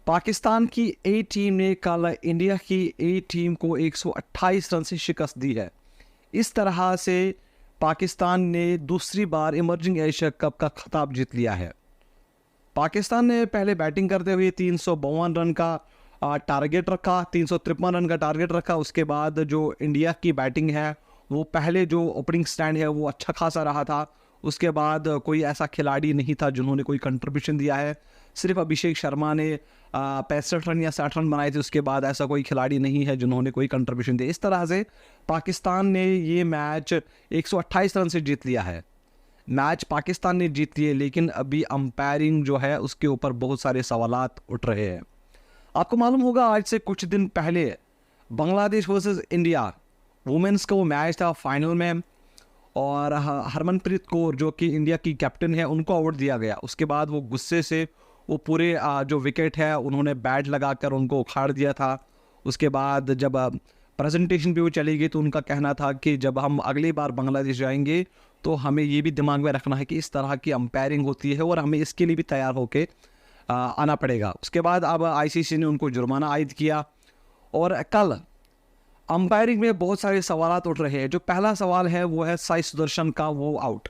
पाकिस्तान की ए टीम ने कल इंडिया की ए टीम को 128 रन से शिकस्त दी है। इस तरह से पाकिस्तान ने दूसरी बार इमर्जिंग एशिया कप का खिताब जीत लिया है। पाकिस्तान ने पहले बैटिंग करते हुए 352 रन का टारगेट रखा, 353 रन का टारगेट रखा। उसके बाद जो इंडिया की बैटिंग है वो पहले जो ओपनिंग स्टैंड है वो अच्छा खासा रहा था। उसके बाद कोई ऐसा खिलाड़ी नहीं था जिन्होंने कोई कंट्रीब्यूशन दिया है। सिर्फ अभिषेक शर्मा ने 65 रन या 60 रन बनाए थे। उसके बाद ऐसा कोई खिलाड़ी नहीं है जिन्होंने कोई कंट्रीब्यूशन दिया। इस तरह से पाकिस्तान ने ये मैच 128 रन से जीत लिया है। मैच पाकिस्तान ने जीत लिए, लेकिन अभी अंपायरिंग जो है उसके ऊपर बहुत सारे सवालात उठ रहे हैं। आपको मालूम होगा आज से कुछ दिन पहले बांग्लादेश वर्सेस इंडिया वुमेन्स का वो मैच था फाइनल में, और हरमनप्रीत कौर जो कि इंडिया की कैप्टन है उनको अवार्ड दिया गया। उसके बाद वो गुस्से से वो पूरे जो विकेट है उन्होंने बैट लगाकर उनको उखाड़ दिया था। उसके बाद जब प्रेजेंटेशन पे वो चली गई तो उनका कहना था कि जब हम अगली बार बांग्लादेश जाएंगे तो हमें ये भी दिमाग में रखना है कि इस तरह की अंपायरिंग होती है और हमें इसके लिए भी तैयार होकर आना पड़ेगा। उसके बाद अब आईसीसी ने उनको जुर्माना आयद किया। और कल अंपायरिंग में बहुत सारे सवाल उठ रहे हैं। जो पहला सवाल है वो है साई सुदर्शन का वो आउट,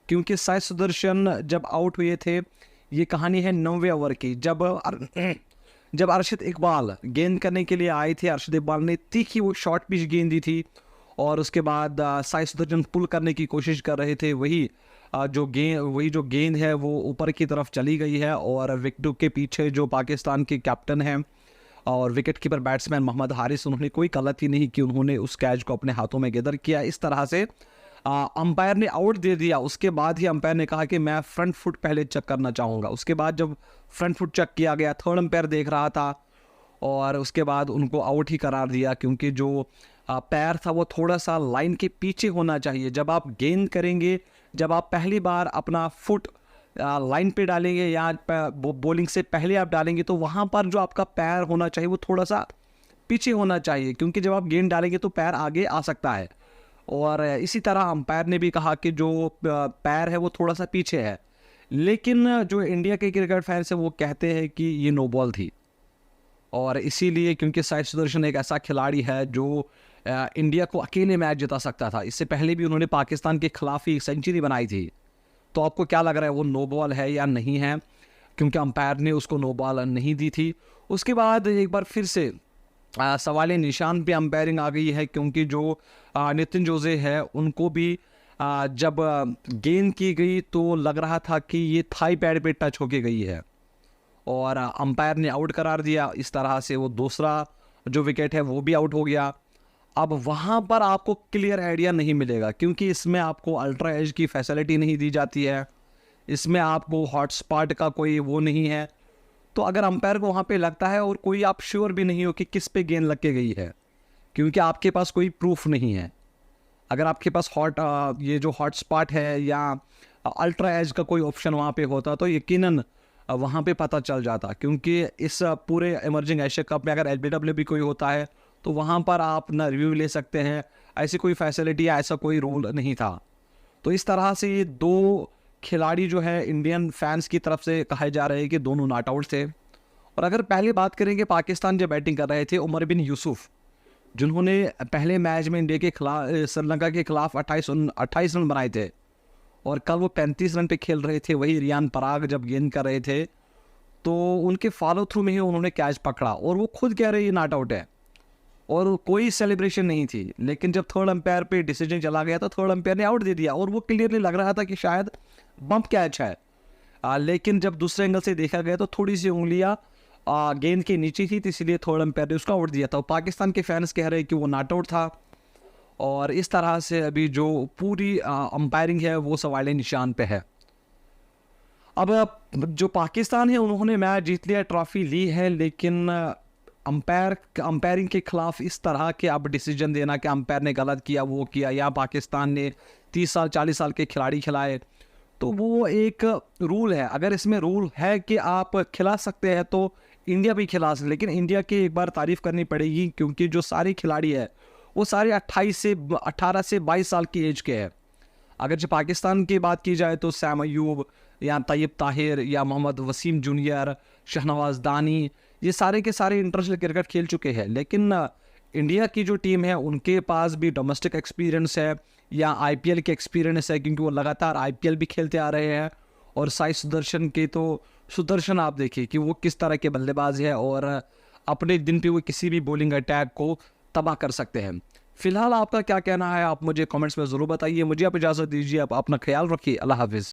क्योंकि साई सुदर्शन जब आउट हुए थे, ये कहानी है 9वें ओवर की। जब अर्शद इकबाल गेंद करने के लिए आए थे, अर्शद इकबाल ने तीखी वो शॉर्ट पिच गेंद दी थी और उसके बाद साई सुदर्शन पुल करने की कोशिश कर रहे थे। वही जो गेंद है वो ऊपर की तरफ चली गई है और विकेट के पीछे जो पाकिस्तान के कैप्टन हैं और wicket keeper batsman Mohammad Haris, उन्होंने कोई गलती नहीं की, उन्होंने उस कैच को अपने हाथों में गैदर किया। इस तरह से अंपायर ने आउट दे दिया। उसके बाद ही अंपायर ने कहा कि मैं फ्रंट फुट पहले चेक करना चाहूँगा। उसके बाद जब फ्रंट फुट चेक किया गया, थर्ड अंपायर देख रहा था और उसके बाद उनको आउट ही करार दिया, क्योंकि जो पैर था वो थोड़ा सा लाइन के पीछे होना चाहिए। जब आप गेंद करेंगे, जब आप पहली बार अपना फुट लाइन पे डालेंगे या बॉलिंग से पहले आप डालेंगे तो वहाँ पर जो आपका पैर होना चाहिए वो थोड़ा सा पीछे होना चाहिए, क्योंकि जब आप गेंद डालेंगे तो पैर आगे आ सकता है। और इसी तरह अंपायर ने भी कहा कि जो पैर है वो थोड़ा सा पीछे है। लेकिन जो इंडिया के क्रिकेट फैंस हैं वो कहते हैं कि ये नो बॉल थी, और इसीलिए क्योंकि साई सुदर्शन एक ऐसा खिलाड़ी है जो इंडिया को अकेले मैच जिता सकता था। इससे पहले भी उन्होंने पाकिस्तान के खिलाफ ही एक सेंचुरी बनाई थी। तो आपको क्या लग रहा है वो नो बॉल है या नहीं है, क्योंकि अंपायर ने उसको नो बॉल नहीं दी थी। उसके बाद एक बार फिर से सवाल निशान पे अंपायरिंग आ गई है, क्योंकि जो नितिन जोसे है उनको भी जब गेंद की गई तो लग रहा था कि ये थाई पैड पे टच होके गई है और अंपायर ने आउट करार दिया। इस तरह से वो दूसरा जो विकेट है वो भी आउट हो गया। अब वहाँ पर आपको क्लियर आइडिया नहीं मिलेगा, क्योंकि इसमें आपको अल्ट्रा एज की फैसिलिटी नहीं दी जाती है, इसमें आपको हॉटस्पॉट का कोई वो नहीं है। तो अगर अंपायर को वहाँ पे लगता है और कोई आप श्योर भी नहीं हो कि किस पे गेंद लग के गई है, क्योंकि आपके पास कोई प्रूफ नहीं है। अगर आपके पास ये जो हॉटस्पॉट है या अल्ट्रा एज का कोई ऑप्शन वहाँ पे होता तो यकीनन वहाँ पे पता चल जाता, क्योंकि इस पूरे इमर्जिंग एशिया कप में अगर एलबीडब्ल्यू भी कोई होता है तो वहाँ पर आप ना रिव्यू ले सकते हैं। ऐसी कोई फैसिलिटी या ऐसा कोई रूल नहीं था। तो इस तरह से ये दो खिलाड़ी जो है इंडियन फैंस की तरफ से कहे जा रहे हैं कि दोनों नॉट आउट थे। और अगर पहले बात करेंगे, पाकिस्तान जब बैटिंग कर रहे थे, उमर बिन यूसुफ जिन्होंने पहले मैच में इंडिया के खिलाफ श्रीलंका के खिलाफ 28 रन बनाए थे और कल वो 35 रन पे खेल रहे थे। वही रियान पराग जब गेंद कर रहे थे तो उनके फॉलो थ्रू में ही उन्होंने कैच पकड़ा और वो खुद कह रहे ये नॉट आउट है और कोई सेलिब्रेशन नहीं थी। लेकिन जब थर्ड अंपायर पे डिसीजन चला गया तो थर्ड अंपायर ने आउट दे दिया और वो क्लियरली लग रहा था कि शायद बम्प कैच है। लेकिन जब दूसरे एंगल से देखा गया तो थोड़ी सी उंगलियां गेंद के नीचे थी, तो इसलिए थर्ड अंपायर ने उसको आउट दिया था। पाकिस्तान के फैंस कह रहे हैं कि वो नॉट आउट था। और इस तरह से अभी जो पूरी अंपायरिंग है वो सवाल निशान पे है। अब जो पाकिस्तान है उन्होंने मैच जीत लिया, ट्रॉफी ली है, लेकिन अंपायरिंग के खिलाफ इस तरह के अब डिसीजन देना कि अंपायर ने गलत किया, वो किया, या पाकिस्तान ने 30 साल 40 साल के खिलाड़ी खिलाए, तो वो एक रूल है। अगर इसमें रूल है कि आप खिला सकते हैं तो इंडिया भी खिला सकते, लेकिन इंडिया की एक बार तारीफ़ करनी पड़ेगी, क्योंकि जो सारे खिलाड़ी है वो सारे 18 से 22 साल की एज के हैं। अगर जो पाकिस्तान की बात की जाए तो सैम अयूब या तैयब ताहिर या मोहम्मद वसीम जूनियर, शहनवाज दानी, ये सारे के सारे इंटरनेशनल क्रिकेट खेल चुके हैं। लेकिन इंडिया की जो टीम है उनके पास भी डोमेस्टिक एक्सपीरियंस है या आईपीएल के एक्सपीरियंस है, क्योंकि वो लगातार आईपीएल भी खेलते आ रहे हैं। और साई सुदर्शन आप देखिए कि वो किस तरह के बल्लेबाज है और अपने दिन पे वो किसी भी बॉलिंग अटैक को तबाह कर सकते हैं। फिलहाल आपका क्या कहना है, आप मुझे कमेंट्स में ज़रूर बताइए। मुझे आप इजाज़त दीजिए, आप अपना ख्याल रखिए। अल्लाह हाफिज़।